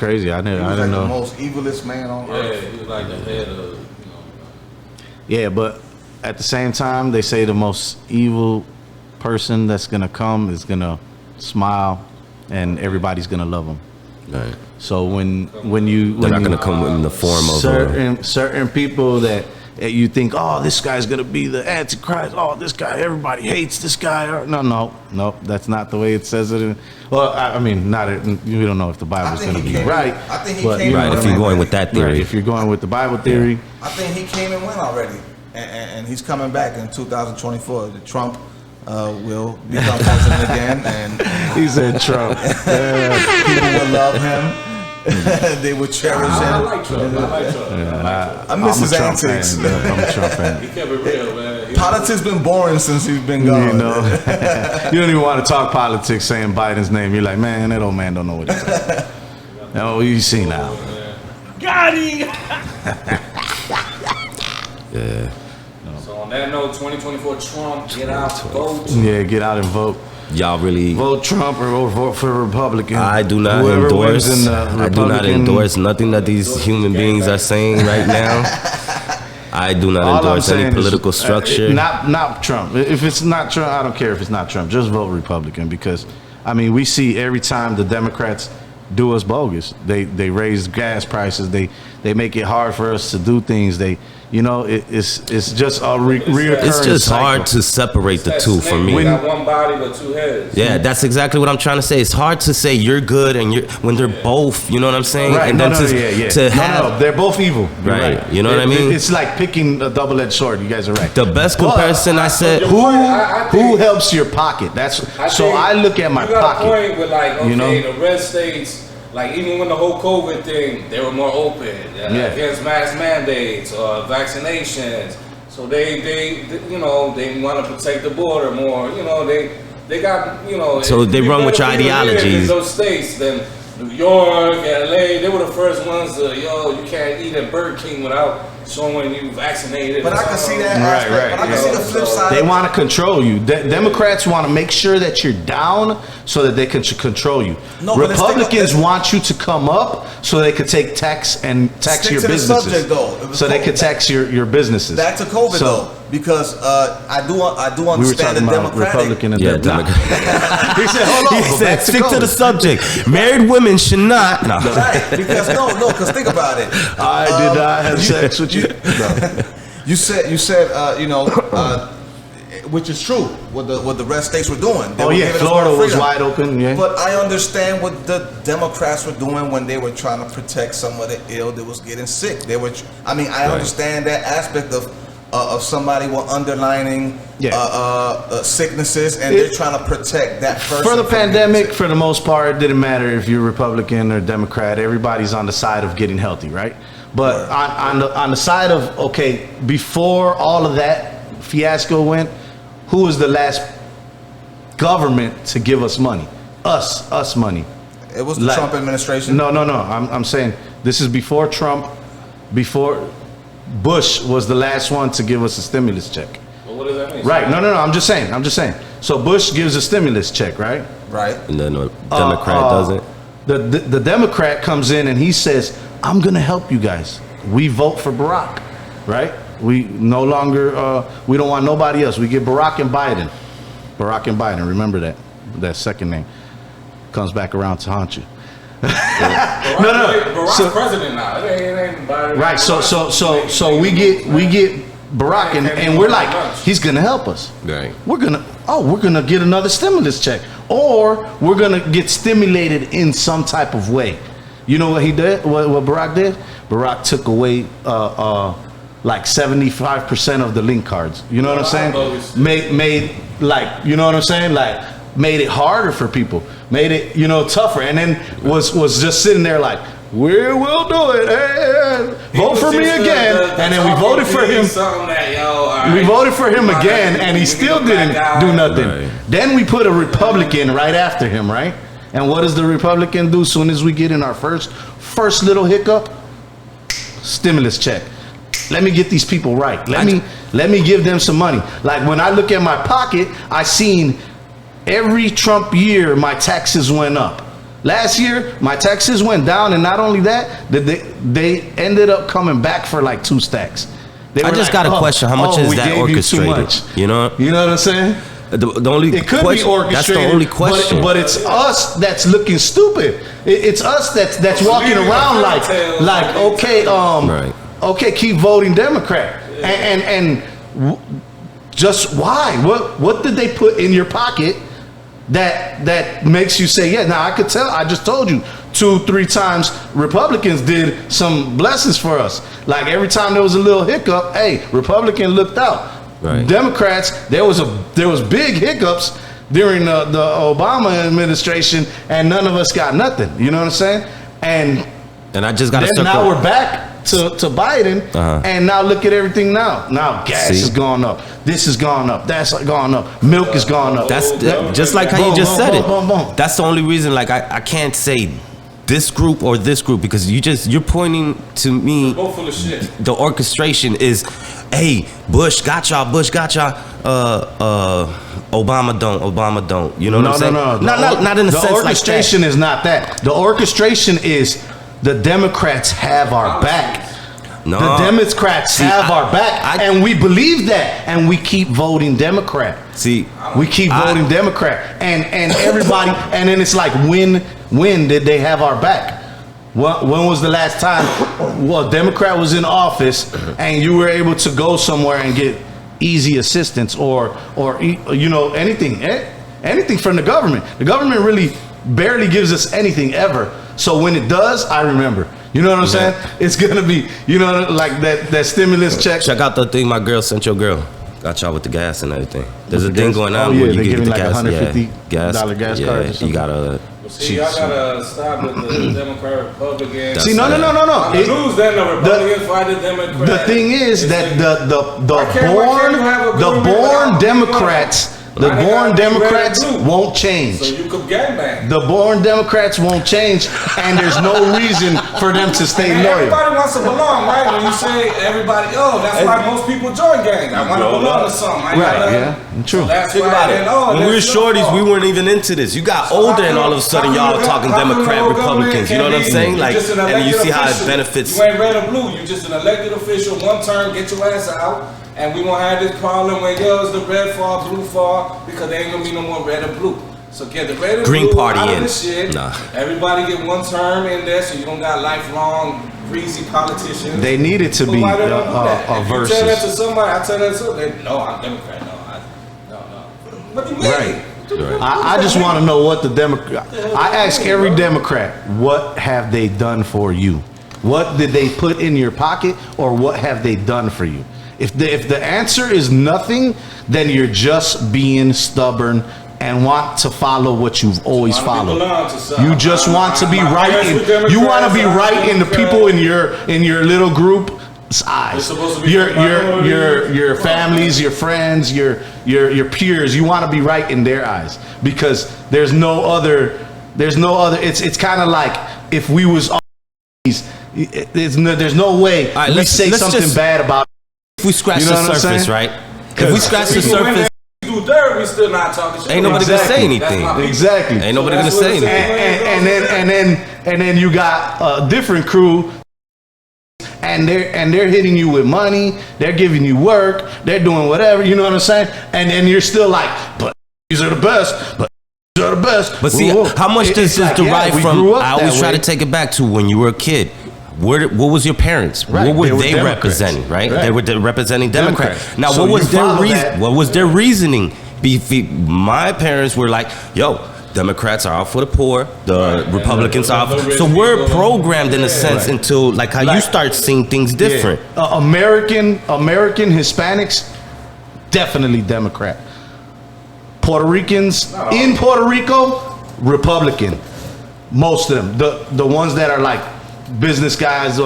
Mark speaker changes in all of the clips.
Speaker 1: Crazy. I didn't know.
Speaker 2: The most evilest man on earth.
Speaker 3: Yeah, he was like the head of.
Speaker 1: Yeah, but at the same time, they say the most evil person that's gonna come is gonna smile, and everybody's gonna love him.
Speaker 4: Right.
Speaker 1: So when
Speaker 4: they're not gonna come in the form of
Speaker 1: certain people that you think, oh, this guy's gonna be the Antichrist. Oh, this guy, everybody hates this guy. No, that's not the way it says it. Well, I mean, we don't know if the Bible's gonna be right.
Speaker 2: I think he came.
Speaker 4: Right, if you're going with that theory.
Speaker 1: Right, if you're going with the Bible theory.
Speaker 2: I think he came and went already, and he's coming back in 2024. Trump will become president again, and
Speaker 1: he said Trump.
Speaker 2: People will love him. They would cherish him.
Speaker 3: I like Trump.
Speaker 1: Yeah,
Speaker 2: I miss his antics.
Speaker 1: I'm a Trump fan.
Speaker 3: He kept it real, man.
Speaker 2: Politics been boring since he's been gone.
Speaker 1: You know, you don't even want to talk politics saying Biden's name. You're like, man, that old man don't know what he's saying. Oh, you see now.
Speaker 3: Got him.
Speaker 4: Yeah.
Speaker 3: So on that note, 2024 Trump, get out, vote.
Speaker 1: Yeah, get out and vote.
Speaker 4: Y'all really
Speaker 1: vote Trump or vote for Republican.
Speaker 4: I do not endorse. I do not endorse nothing that these human beings are saying right now. I do not endorse any political structure.
Speaker 1: Not Trump. If it's not Trump, I don't care if it's not Trump. Just vote Republican because, I mean, we see every time the Democrats do us bogus. They raise gas prices. They make it hard for us to do things. It's just a reoccurring
Speaker 4: It's just
Speaker 1: cycle.
Speaker 4: hard to separate the two for me.
Speaker 3: We got one body but two heads.
Speaker 4: Yeah, that's exactly what I'm trying to say. It's hard to say you're good and when they're both. You know what I'm saying?
Speaker 1: Right.
Speaker 4: And
Speaker 1: they're both evil.
Speaker 4: Right. You know what I mean?
Speaker 1: It's like picking a double-edged sword. You guys are right.
Speaker 4: The best comparison I said.
Speaker 1: Who helps your pocket? I look at my
Speaker 3: pocket. You got
Speaker 1: pocket.
Speaker 3: a point with the red states. Like even when the whole COVID thing, they were more open against mask mandates or vaccinations. So they want to protect the border more. They got
Speaker 4: So they run with your ideologies.
Speaker 3: Those states, then New York, LA, they were the first ones to you can't eat at Burger King without showing you vaccinated.
Speaker 2: But I can see that aspect.
Speaker 1: Right.
Speaker 2: But I can see the flip side.
Speaker 1: They want to control you. Democrats want to make sure that you're down so that they can control you.
Speaker 2: No,
Speaker 1: Republicans want you to come up so they can take tax your businesses.
Speaker 2: Subject, though.
Speaker 1: So they can tax your businesses.
Speaker 2: Back to COVID though, because I do understand the Democratic.
Speaker 1: Republican and
Speaker 4: Democrat.
Speaker 1: He said, hold on.
Speaker 4: He said, stick to the subject. Married women should not. No.
Speaker 2: Right, because because think about it.
Speaker 1: I did not have sex with you. No.
Speaker 2: You said, which is true. What the red states were doing.
Speaker 1: Florida was wide open. Yeah.
Speaker 2: But I understand what the Democrats were doing when they were trying to protect some of the ill that was getting sick. I understand that aspect of somebody with underlining sicknesses, and they're trying to protect that person.
Speaker 1: For the pandemic, for the most part, it didn't matter if you're Republican or Democrat. Everybody's on the side of getting healthy, right? But on the side of, before all of that fiasco went, who was the last government to give us money? Us money.
Speaker 2: It was the Trump administration.
Speaker 1: No. I'm saying this is before Trump, before Bush was the last one to give us a stimulus check.
Speaker 3: Well, what does that mean?
Speaker 1: Right. No. I'm just saying. So Bush gives a stimulus check, right?
Speaker 2: Right.
Speaker 4: And then the Democrat doesn't.
Speaker 1: The Democrat comes in and he says, I'm going to help you guys. We vote for Barack, right? We no longer, we don't want nobody else. We get Barack and Biden. Remember that second name. Comes back around to haunt you.
Speaker 3: Barack's president now. It ain't Biden.
Speaker 1: Right, so we get Barack and we're like, he's going to help us.
Speaker 4: Right.
Speaker 1: We're going to get another stimulus check. Or we're going to get stimulated in some type of way. You know what he did? What Barack did? Barack took away like 75% of the link cards. You know what I'm saying? Made like, you know what I'm saying? Like made it harder for people. Made it, tougher. And then was just sitting there like, we will do it. Hey, vote for me again. And then we voted for him. We voted for him again, and he still didn't do nothing. Right. Then we put a Republican right after him, right? And what does the Republican do as soon as we get in our first little hiccup? Stimulus check. Let me get these people right. Let me give them some money. Like when I look at my pocket, I seen every Trump year my taxes went up. Last year, my taxes went down, and not only that, they ended up coming back for like 2 stacks.
Speaker 4: I just got a question. How much is that orchestrated? You know what I'm saying? The only
Speaker 1: it could be orchestrated.
Speaker 4: That's the only question.
Speaker 1: But it's us that's looking stupid. It's us that's walking around like okay, okay, keep voting Democrat, and just why? What did they put in your pocket that makes you say, yeah? Now I could tell. I just told you 2-3 times Republicans did some blessings for us. Like every time there was a little hiccup, hey, Republican looked out. Right. Democrats, there was big hiccups during the Obama administration, and none of us got nothing. You know what I'm saying? And
Speaker 4: I just got to
Speaker 1: now we're back to Biden, and now look at everything now. Now gas has gone up. This has gone up. That's gone up. Milk has gone up.
Speaker 4: That's just like how you just said it. That's the only reason. Like I can't say this group or this group, because you're pointing to me.
Speaker 3: Both full of shit.
Speaker 4: The orchestration is, hey, Bush got y'all. Obama don't. You know what I'm saying?
Speaker 1: No.
Speaker 4: Not in the sense like that.
Speaker 1: The orchestration is not that. The orchestration is the Democrats have our back. No. The Democrats have our back, and we believe that, and we keep voting Democrat. We keep voting Democrat, and everybody, and then it's like, when did they have our back? When was the last time a Democrat was in office and you were able to go somewhere and get easy assistance or anything from the government? The government really barely gives us anything ever. So when it does, I remember. You know what I'm saying? It's gonna be, like that stimulus check.
Speaker 4: Check out the thing my girl sent your girl. Got y'all with the gas and everything. There's a thing going on where you get the
Speaker 1: like
Speaker 4: gas.
Speaker 1: $150 gas card or something.
Speaker 4: You gotta.
Speaker 3: See, y'all gotta stop with the Democrat Republicans.
Speaker 1: See, no.
Speaker 3: Lose then the Republicans fight the Democrats.
Speaker 1: The thing is that the born Democrats. The born Democrats won't change.
Speaker 3: So you could gangbang.
Speaker 1: The born Democrats won't change, and there's no reason for them to stay loyal.
Speaker 3: Everybody wants to belong, right? When you say everybody, that's why most people join gangs. I want to belong to something.
Speaker 1: Right, true.
Speaker 3: So that's
Speaker 4: Think about it. When we were shorties, we weren't even into this. You got older, and all of a sudden, y'all are talking Democrat, Republicans. You know what I'm saying? Like, and you see how it benefits.
Speaker 3: You ain't red or blue. You just an elected official, one term, get your ass out. And we won't have this problem when it's the red fall, blue fall, because there ain't gonna be no more red or blue. So get the red and
Speaker 4: Green
Speaker 3: blue
Speaker 4: party
Speaker 3: out
Speaker 4: in.
Speaker 3: of this shit.
Speaker 4: Nah.
Speaker 3: Everybody get one term in there, so you don't got lifelong greasy politicians.
Speaker 1: They need it to be a versus.
Speaker 3: You tell that to somebody, I tell that to somebody. No, I'm Democrat. No. What do you mean?
Speaker 1: Right. I just want to know what the Democrat. I ask every Democrat, what have they done for you? What did they put in your pocket, or what have they done for you? If the answer is nothing, then you're just being stubborn and want to follow what you've always followed. You just want to be right in. You want to be right in the people in your little group's eyes. Your families, your friends, your peers. You want to be right in their eyes, because there's no other. It's kind of like if we was all these. There's no way we say something bad about.
Speaker 4: If we scratch the surface, right? If we scratch the surface,
Speaker 3: we still not talking shit.
Speaker 4: Ain't nobody gonna say anything.
Speaker 1: Exactly.
Speaker 4: Ain't nobody gonna say anything.
Speaker 1: And then you got a different crew, and they're hitting you with money. They're giving you work. They're doing whatever. You know what I'm saying? And you're still like, but these are the best. But these are the best.
Speaker 4: But see, how much does this derive from? I always try to take it back to when you were a kid. What was your parents?
Speaker 1: Right.
Speaker 4: What were they representing? Right? They were representing Democrats. Now,
Speaker 1: so
Speaker 4: what was their reason? What was their reasoning? My parents were like, "Yo, Democrats are out for the poor. The Republicans are out." So we're programmed in a sense into like how you start seeing things different.
Speaker 1: American Hispanics, definitely Democrat. Puerto Ricans in Puerto Rico, Republican. Most of them. The ones that are like business guys,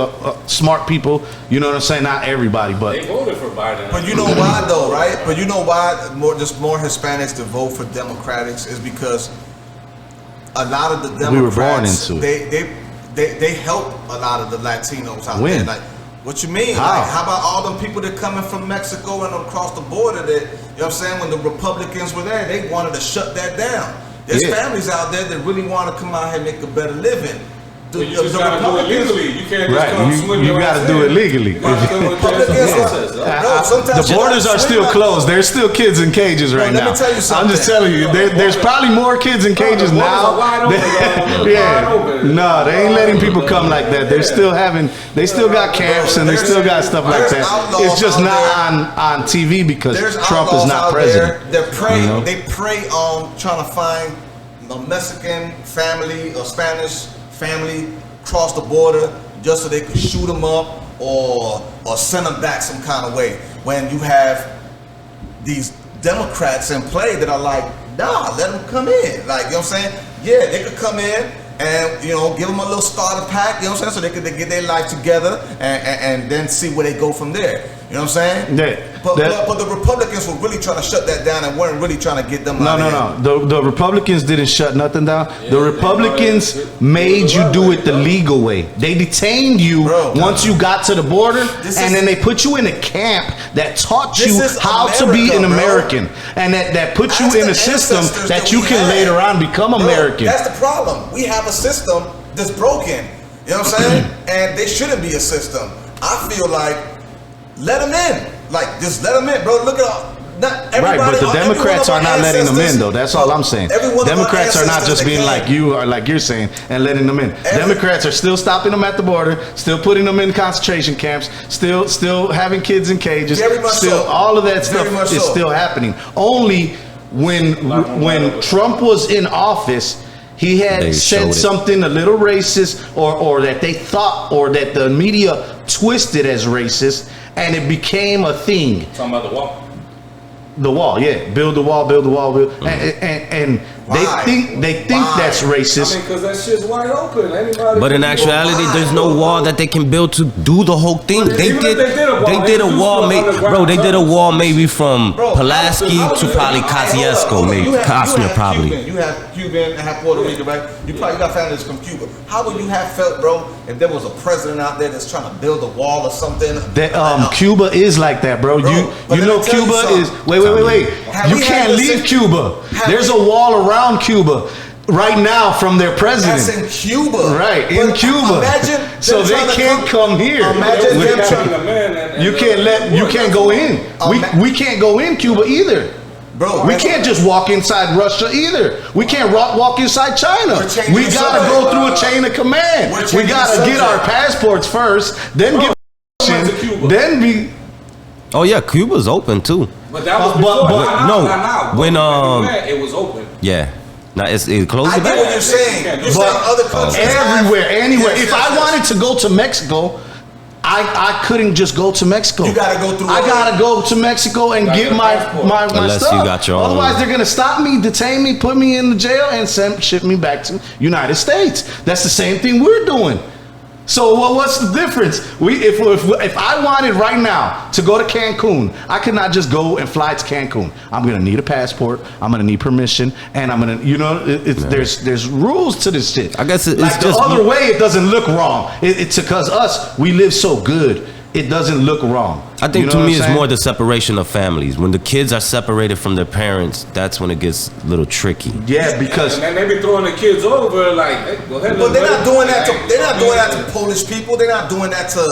Speaker 1: smart people, you know what I'm saying? Not everybody, but
Speaker 3: they voted for Biden.
Speaker 2: But you know why though, right? But you know why more Hispanics to vote for Democrats is because a lot of the Democrats,
Speaker 1: we were born into it.
Speaker 2: They help a lot of the Latinos out there. Like, what you mean?
Speaker 1: How?
Speaker 2: Like, how about all them people that coming from Mexico and across the border that, you know what I'm saying, when the Republicans were there, they wanted to shut that down. There's families out there that really want to come out here and make a better living.
Speaker 3: You just gotta do it legally. You can't just come swim
Speaker 1: You got to do it legally. The borders are still closed. There's still kids in cages right now.
Speaker 2: Let me tell you something.
Speaker 1: I'm just telling you, there's probably more kids in cages now. No, they ain't letting people come like that. They still got camps and they still got stuff like that. It's just not on TV because Trump is not president.
Speaker 2: They prey on trying to find a Mexican family or Spanish family cross the border just so they could shoot them up or send them back some kind of way. When you have these Democrats in play that are like, nah, let them come in. Like, you know what I'm saying? Yeah, they could come in and, you know, give them a little starter pack, you know what I'm saying? So they could get their life together and then see where they go from there. You know what I'm saying?
Speaker 1: Yeah.
Speaker 2: But the Republicans were really trying to shut that down and weren't really trying to get them out of
Speaker 1: here. The Republicans didn't shut nothing down. The Republicans made you do it the legal way. They detained you once you got to the border, and then they put you in a camp that taught you how to be an American, and that put you in a system that you can later on become American.
Speaker 2: That's the problem. We have a system that's broken. You know what I'm saying? And they shouldn't be a system. I feel like let them in. Like, just let them in, bro. Look at all. Not everybody,
Speaker 1: right, but the Democrats are not letting them in, though. That's all I'm saying. Democrats are not just being like you are, like you're saying, and letting them in. Democrats are still stopping them at the border, still putting them in concentration camps, still having kids in cages. All of that stuff is still happening. Only when Trump was in office, he had said something a little racist, or that they thought, or that the media twisted as racist, and it became a thing.
Speaker 3: Talking about the wall?
Speaker 1: The wall, yeah. Build the wall, build the wall, build. And they think that's racist.
Speaker 3: I mean, because that shit's wide open. Anybody.
Speaker 4: But in actuality, there's no wall that they can build to do the whole thing. They did a wall, they did a wall maybe from Pulaski to probably Kosciuszko, maybe Costner, probably.
Speaker 2: You have Cuban and have Puerto Rican, right? You probably got families from Cuba. How would you have felt, bro, if there was a president out there that's trying to build a wall or something?
Speaker 1: Cuba is like that, bro. You know Cuba is. Wait. You can't leave Cuba. There's a wall around Cuba right now from their president.
Speaker 2: That's in Cuba.
Speaker 1: Right, in Cuba. So they can't come here.
Speaker 2: Imagine
Speaker 1: you can't go in. We can't go in Cuba either.
Speaker 2: Bro,
Speaker 1: we can't just walk inside Russia either. We can't walk inside China. We gotta go through a chain of command. We gotta get our passports first, then get then be.
Speaker 4: Oh yeah, Cuba's open too.
Speaker 3: But that was before. When it was open.
Speaker 4: Yeah. Now it closed.
Speaker 2: I get what you're saying. You're saying other countries
Speaker 1: everywhere, anywhere. If I wanted to go to Mexico, I couldn't just go to Mexico.
Speaker 2: You gotta go through.
Speaker 1: I gotta go to Mexico and get my
Speaker 4: Unless
Speaker 1: stuff.
Speaker 4: You got your own.
Speaker 1: Otherwise, they're gonna stop me, detain me, put me in the jail, and ship me back to United States. That's the same thing we're doing. So what's the difference? If I wanted right now to go to Cancun, I could not just go and fly to Cancun. I'm gonna need a passport. I'm gonna need permission, and I'm gonna, there's rules to this shit.
Speaker 4: I guess it's
Speaker 1: like
Speaker 4: just
Speaker 1: the other way. It doesn't look wrong. It's because we live so good. It doesn't look wrong.
Speaker 4: I think to me it's more the separation of families. When the kids are separated from their parents, that's when it gets a little tricky.
Speaker 1: Yeah, because
Speaker 3: and they be throwing the kids over like. Hey, go ahead,
Speaker 2: but they're not doing that. They're not doing that to Polish people. They're not doing that to.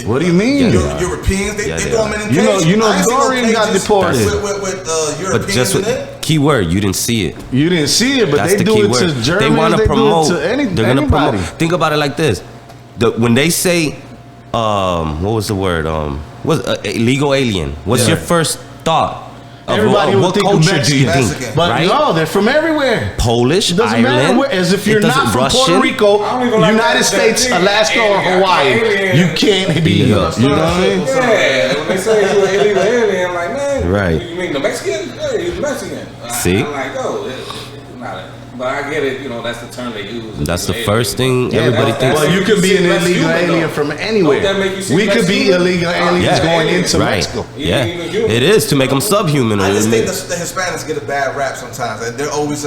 Speaker 1: What do you mean?
Speaker 2: Europeans. They throw them in cages.
Speaker 1: Dorian got deported
Speaker 2: with Europeans.
Speaker 4: But just key word, you didn't see it.
Speaker 1: You didn't see it, but they do it to Germans.
Speaker 4: They want to promote.
Speaker 1: They're gonna
Speaker 4: promote. Think about it like this: when they say. What was the word? Illegal alien. What's your first thought?
Speaker 1: Everybody would think
Speaker 4: culture
Speaker 1: Mexican,
Speaker 4: do you think?
Speaker 1: But
Speaker 4: right?
Speaker 1: No, they're from everywhere.
Speaker 4: Polish,
Speaker 1: doesn't
Speaker 4: Ireland.
Speaker 1: Matter as if you're not from
Speaker 4: Russian.
Speaker 1: Puerto Rico, United States, Alaska, or Hawaii, you can't be. You know what I mean?
Speaker 3: Yeah, when they say you're an illegal alien, I'm like, man,
Speaker 4: right?
Speaker 3: You mean the Mexican? Yeah, he's Mexican.
Speaker 4: See?
Speaker 3: I'm like, but I get it, that's the term they use.
Speaker 4: That's the first thing everybody thinks.
Speaker 1: Well, you could be an illegal alien from anywhere. We could be illegal aliens going into Mexico.
Speaker 4: Yeah, it is to make them subhuman.
Speaker 2: I just think the Hispanics get a bad rap sometimes. And they're always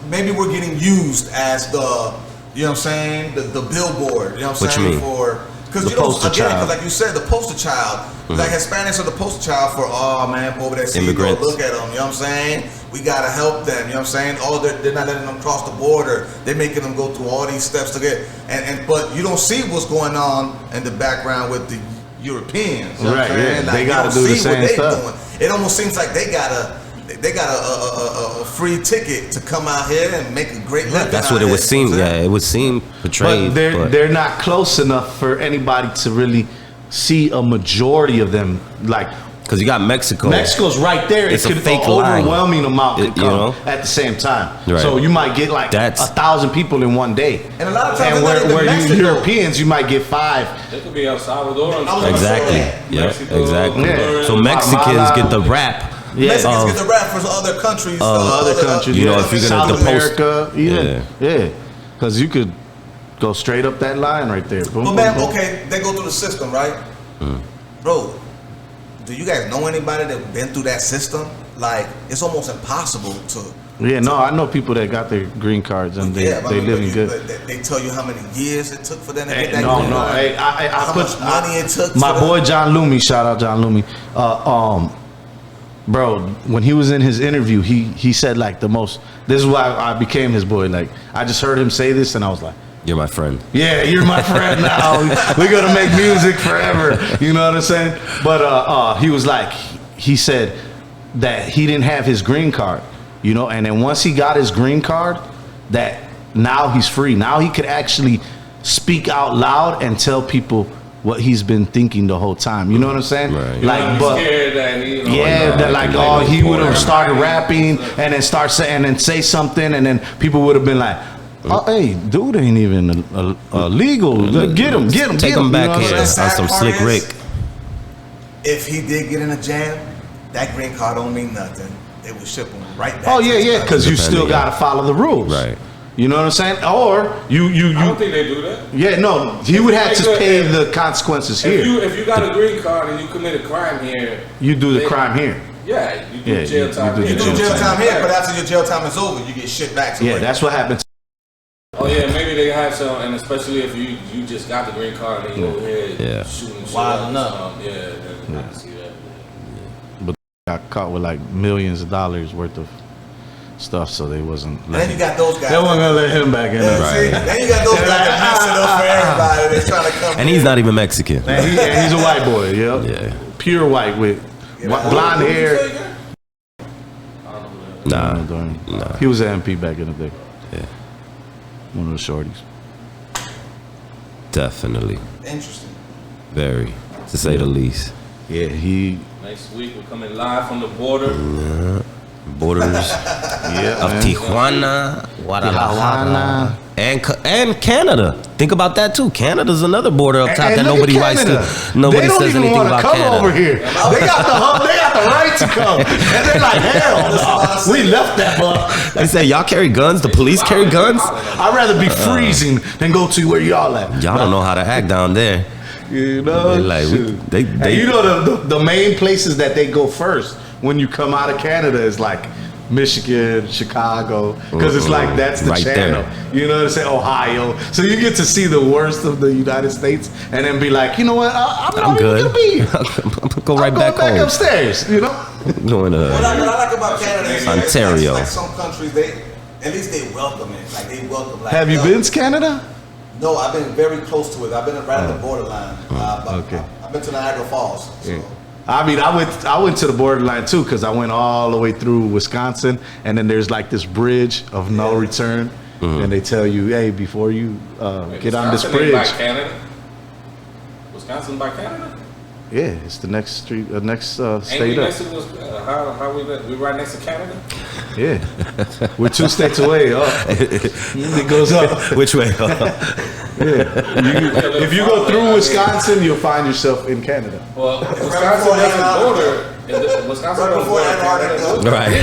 Speaker 2: maybe we're getting used as the, you know what I'm saying, the billboard, you know what I'm saying, for Because
Speaker 1: The
Speaker 2: you know,
Speaker 1: poster
Speaker 2: again,
Speaker 1: child.
Speaker 2: like you said, the poster child, like Hispanics are the poster child for, oh man, over there, see, you go
Speaker 4: Immigrants.
Speaker 2: look at them, you know what I'm saying? We gotta help them, you know what I'm saying? Oh, they're not letting them cross the border. They're making them go through all these steps to get, but you don't see what's going on in the background with the Europeans. You know what I'm
Speaker 1: Right,
Speaker 2: saying?
Speaker 1: yeah.
Speaker 2: Like,
Speaker 1: They
Speaker 2: you
Speaker 1: gotta
Speaker 2: don't
Speaker 1: do the
Speaker 2: see what
Speaker 1: same
Speaker 2: they
Speaker 1: stuff.
Speaker 2: doing. It almost seems like they got a free ticket to come out here and make a great living.
Speaker 4: That's
Speaker 2: out
Speaker 4: what it
Speaker 2: here,
Speaker 4: would seem.
Speaker 2: you know what I'm
Speaker 4: Yeah,
Speaker 2: saying?
Speaker 4: it would seem portrayed.
Speaker 1: But they're not close enough for anybody to really see a majority of them. Like
Speaker 4: because you got Mexico.
Speaker 1: Mexico's right there.
Speaker 4: It's
Speaker 1: It
Speaker 4: a
Speaker 1: could
Speaker 4: fake
Speaker 1: an
Speaker 4: line.
Speaker 1: overwhelming amount could
Speaker 4: It- you
Speaker 1: come
Speaker 4: know?
Speaker 1: at the same time.
Speaker 4: Right.
Speaker 1: So you might get like
Speaker 4: That's-
Speaker 1: 1,000 people in one day.
Speaker 2: And a lot of times
Speaker 1: And
Speaker 2: it's not even
Speaker 1: where you
Speaker 2: Mexico.
Speaker 1: Europeans, you might get 5.
Speaker 3: It could be El Salvador.
Speaker 4: Exactly. Yeah,
Speaker 3: Mexico,
Speaker 4: exactly.
Speaker 1: Yeah.
Speaker 4: So Mexicans
Speaker 1: Guatemala.
Speaker 4: get the rap.
Speaker 2: Mexicans
Speaker 4: of-
Speaker 2: get the rap for other countries.
Speaker 1: Other countries,
Speaker 4: you know, if you're gonna
Speaker 1: South
Speaker 4: depose-
Speaker 1: America, yeah, because you could go straight up that line right there. Boom,
Speaker 2: But
Speaker 1: boom,
Speaker 2: man,
Speaker 1: boom.
Speaker 2: okay, they go through the system, right? Bro, do you guys know anybody that been through that system? Like, it's almost impossible to.
Speaker 1: Yeah, no, I know people that got their green cards and they
Speaker 2: but I mean,
Speaker 1: living
Speaker 2: but
Speaker 1: good.
Speaker 2: But they tell you how many years it took for them to
Speaker 1: Hey,
Speaker 2: get that
Speaker 1: no,
Speaker 2: green
Speaker 1: no.
Speaker 2: card.
Speaker 1: Hey, I
Speaker 2: How
Speaker 1: put
Speaker 2: much money it took
Speaker 1: my
Speaker 2: for
Speaker 1: boy
Speaker 2: them?
Speaker 1: John Loomy. Shout out John Loomy. Bro, when he was in his interview, he said like the most. This is why I became his boy. Like I just heard him say this, and I was like,
Speaker 4: You're my friend.
Speaker 1: yeah, you're my friend now. We're gonna make music forever. You know what I'm saying? But he was like, he said that he didn't have his green card, you know, and then once he got his green card, that now he's free. Now he could actually speak out loud and tell people what he's been thinking the whole time. You know what I'm saying?
Speaker 4: Right.
Speaker 1: Like, but
Speaker 3: scared that he,
Speaker 1: yeah, that like oh he would have started rapping and then start say and then say something and then people would have been like, oh hey, dude ain't even legal. Get him,
Speaker 4: Take him back
Speaker 1: You know what I'm
Speaker 4: here
Speaker 1: saying?
Speaker 4: on
Speaker 2: Sad
Speaker 4: some
Speaker 2: part
Speaker 4: slick
Speaker 2: is,
Speaker 4: Rick.
Speaker 2: If he did get in a jam, that green card don't mean nothing. They would ship him right back.
Speaker 1: Oh
Speaker 2: to
Speaker 1: yeah,
Speaker 2: his
Speaker 1: yeah,
Speaker 2: country.
Speaker 1: because you still
Speaker 4: Depending,
Speaker 1: got to follow the rules,
Speaker 4: Right.
Speaker 1: You know what I'm saying? Or
Speaker 3: I don't think they do that.
Speaker 1: yeah, no, he would have to
Speaker 3: Like,
Speaker 1: pay
Speaker 3: if-
Speaker 1: the consequences here.
Speaker 3: If you got a green card and you commit a crime here,
Speaker 1: You do the
Speaker 3: they-
Speaker 1: crime here.
Speaker 3: Yeah, you do
Speaker 1: Yeah,
Speaker 3: jail
Speaker 1: you
Speaker 3: time.
Speaker 1: do the
Speaker 3: here.
Speaker 2: You do
Speaker 1: jail
Speaker 2: jail
Speaker 1: time.
Speaker 2: time here, but after your jail time is over, you get shipped back to
Speaker 1: Yeah,
Speaker 2: where-
Speaker 1: that's what happened.
Speaker 3: Oh yeah, maybe they have some, and especially if you just got the green card and you go ahead
Speaker 4: Yeah.
Speaker 3: shooting shit
Speaker 2: Wilding
Speaker 3: up.
Speaker 2: up.
Speaker 3: Yeah, then I can see that.
Speaker 1: Got caught with like millions of dollars worth of stuff, so they wasn't.
Speaker 2: And then you got those guys.
Speaker 1: They wasn't gonna let him back in.
Speaker 2: Yeah,
Speaker 1: there.
Speaker 2: see? Then you got those guys that mess it up for everybody. They're trying to come
Speaker 4: And he's not even Mexican.
Speaker 1: And he's a white boy, yeah,
Speaker 4: Yeah.
Speaker 1: pure white with blonde hair.
Speaker 4: Nah.
Speaker 1: He was an MP back in the day.
Speaker 4: Yeah.
Speaker 1: One of the shorties.
Speaker 4: Definitely.
Speaker 2: Interesting.
Speaker 4: Very. To say the least.
Speaker 1: Yeah, he.
Speaker 3: Next week we're coming live from the border.
Speaker 4: Borders
Speaker 1: Yeah,
Speaker 4: of
Speaker 1: man.
Speaker 4: Tijuana, Guadalajara,
Speaker 1: Tijuana.
Speaker 4: and Canada. Think about that too. Canada's another border up top
Speaker 1: And
Speaker 4: that
Speaker 1: look
Speaker 4: nobody
Speaker 1: at
Speaker 4: writes
Speaker 1: Canada.
Speaker 4: to. Nobody
Speaker 1: they don't
Speaker 4: says
Speaker 1: even
Speaker 4: anything
Speaker 1: wanna
Speaker 4: about
Speaker 1: come
Speaker 4: Canada.
Speaker 1: over here. They got the right to come, and they're like, hell no. We left that, but
Speaker 4: They say y'all carry guns. The police carry guns.
Speaker 1: I'd rather be freezing than go to where y'all at.
Speaker 4: Y'all don't know how to act down there.
Speaker 1: You know,
Speaker 4: They like,
Speaker 1: shoot.
Speaker 4: they-
Speaker 1: And you know the main places that they go first when you come out of Canada is like Michigan, Chicago, because it's like that's the
Speaker 4: Right
Speaker 1: channel.
Speaker 4: there.
Speaker 1: You know what I'm saying? Ohio. So you get to see the worst of the United States, and then be like, you know what? I'm not
Speaker 4: I'm
Speaker 1: even
Speaker 4: good.
Speaker 1: gonna be here.
Speaker 4: I'm gonna go right
Speaker 1: I'm
Speaker 4: back
Speaker 1: going
Speaker 4: home.
Speaker 1: upstairs. You know?
Speaker 4: Going
Speaker 2: What I
Speaker 4: to
Speaker 2: like about Canada is
Speaker 4: Ontario.
Speaker 2: Like some countries, at least they welcome it. Like they welcome. Like,
Speaker 1: Have you
Speaker 2: yo,
Speaker 1: been to Canada?
Speaker 2: No, I've been very close to it. I've been right on the borderline. But
Speaker 1: okay.
Speaker 2: I've been to Niagara Falls. So.
Speaker 1: Yeah. I mean, I went to the borderline too because I went all the way through Wisconsin, and then there's like this bridge of no return, and they tell you, hey, before you get on this
Speaker 3: Wisconsin ain't
Speaker 1: bridge,
Speaker 3: by Canada. Wisconsin by Canada?
Speaker 1: yeah, it's the next street, next
Speaker 3: Ain't
Speaker 1: state
Speaker 3: we
Speaker 1: up.
Speaker 3: next to how we right next to Canada?
Speaker 1: Yeah, we're 2 states away. It goes up.
Speaker 4: which way?
Speaker 1: If you go through Wisconsin, you'll find yourself in Canada.
Speaker 3: Well,
Speaker 2: before
Speaker 3: Wisconsin doesn't
Speaker 2: Antarctica.
Speaker 3: border. Wisconsin
Speaker 2: Right
Speaker 3: doesn't
Speaker 2: before
Speaker 3: border
Speaker 2: Antarctica.
Speaker 3: Canada.
Speaker 4: Right.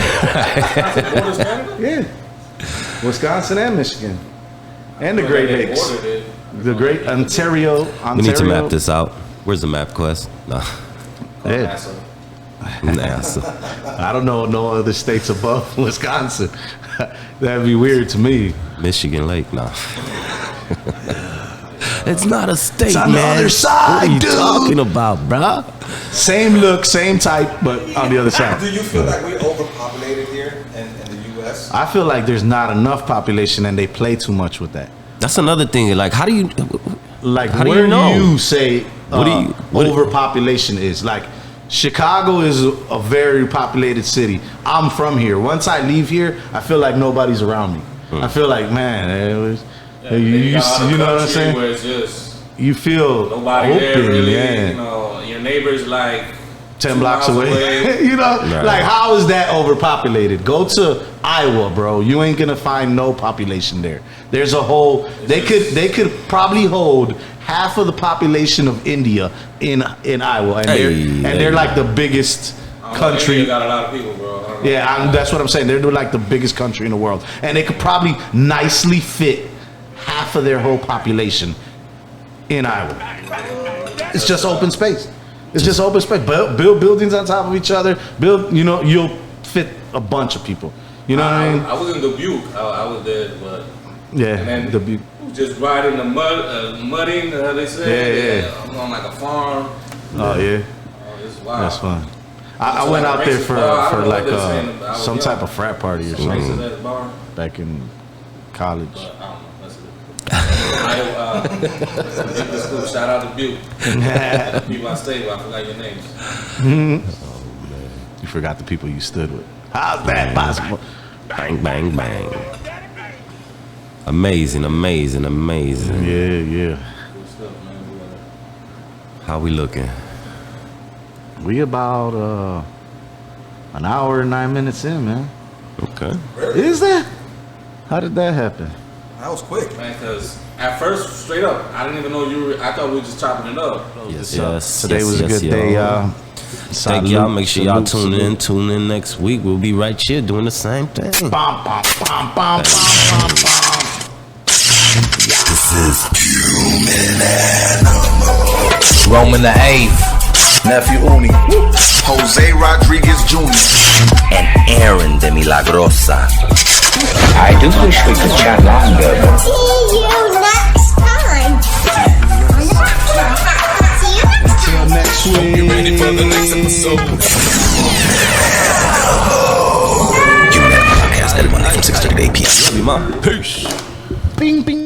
Speaker 3: Wisconsin borders Canada?
Speaker 1: Yeah, Wisconsin and Michigan, and the Great
Speaker 3: They
Speaker 1: Lakes,
Speaker 3: bordered it.
Speaker 1: the Great Ontario.
Speaker 4: We need to map this out. Where's the map quest? No.
Speaker 1: Yeah.
Speaker 3: NASA.
Speaker 4: NASA.
Speaker 1: I don't know no other states above Wisconsin. That'd be weird to me.
Speaker 4: Michigan Lake. Nah. It's not a state,
Speaker 1: It's on the
Speaker 4: man.
Speaker 1: other side,
Speaker 4: what are you
Speaker 1: dude.
Speaker 4: talking about, bruh?
Speaker 1: Same look, same type, but on the other side.
Speaker 2: Do you feel like we're overpopulated here in the U.S.?
Speaker 1: I feel like there's not enough population and they play too much with that.
Speaker 4: That's another thing. Like, how do you?
Speaker 1: Like,
Speaker 4: How do
Speaker 1: where
Speaker 4: you know?
Speaker 1: do you say
Speaker 4: what-
Speaker 1: overpopulation is? Like, Chicago is a very populated city. I'm from here. Once I leave here, I feel like nobody's around me. I feel like, man, you know what I'm saying?
Speaker 3: Where it's just
Speaker 1: You feel
Speaker 3: nobody
Speaker 1: open,
Speaker 3: there really.
Speaker 1: yeah.
Speaker 3: You know, your neighbor's like
Speaker 1: 10
Speaker 3: 2
Speaker 1: blocks
Speaker 3: miles
Speaker 1: away. You know,
Speaker 4: Right.
Speaker 1: like, how is that overpopulated? Go to Iowa, bro. You ain't gonna find no population there. There's a whole. They could probably hold half of the population of India in Iowa, and they're like the biggest country.
Speaker 3: You got a lot of people, bro. I don't know.
Speaker 1: Yeah, that's what I'm saying. They're like the biggest country in the world, and they could probably nicely fit half of their whole population in Iowa. It's just open space. It's just open space. Build buildings on top of each other. You'll fit a bunch of people. You know what I mean?
Speaker 3: I was in Dubuque. I was there, but
Speaker 1: Yeah,
Speaker 3: and then
Speaker 1: Dubuque.
Speaker 3: just riding the mudding. They say,
Speaker 1: Yeah.
Speaker 3: I'm on like a farm.
Speaker 1: Oh yeah,
Speaker 3: It's wild.
Speaker 1: that's fun. I
Speaker 3: It's
Speaker 1: went
Speaker 3: like
Speaker 1: out
Speaker 3: a
Speaker 1: there
Speaker 3: racist
Speaker 1: for
Speaker 3: bar. I don't know
Speaker 1: like
Speaker 3: what they're saying about- I was
Speaker 1: some
Speaker 3: young.
Speaker 1: type of frat party or
Speaker 3: Racist
Speaker 1: something
Speaker 3: at the bar.
Speaker 1: back in college.
Speaker 3: But I don't know. That's it. Shout out to Butte. People I stayed with, I forgot your names.
Speaker 1: You forgot the people you stood with. How's that possible?
Speaker 4: Bang, bang, bang. Amazing, amazing, amazing.
Speaker 1: Yeah.
Speaker 3: Good stuff, man.
Speaker 4: How we looking?
Speaker 1: We about an hour and 9 minutes in, man.
Speaker 4: Okay.
Speaker 1: Is that? How did that happen?
Speaker 2: That was quick.
Speaker 3: Man, because at first, straight up, I didn't even know you were. I thought we were just chopping it up.
Speaker 4: Yes.
Speaker 1: Today was a good day, y'all.
Speaker 4: Thank y'all. Make sure y'all tune in. Tune in next week. We'll be right here doing the same thing.
Speaker 1: Bum, bum, bum, bum, bum, bum.
Speaker 4: This is
Speaker 5: Roman the 8th,
Speaker 2: Nephew Uni. Jose Rodriguez Jr.
Speaker 5: and Aaron de Milagrosa.
Speaker 6: I do wish we could chat longer, but
Speaker 7: See you next time. See you next time.
Speaker 1: Next week.
Speaker 5: You ready for the next episode? You met podcast every Monday from 6:30 to 8 p.m.
Speaker 4: Love you, Mom. Peace.
Speaker 1: Bing, bing.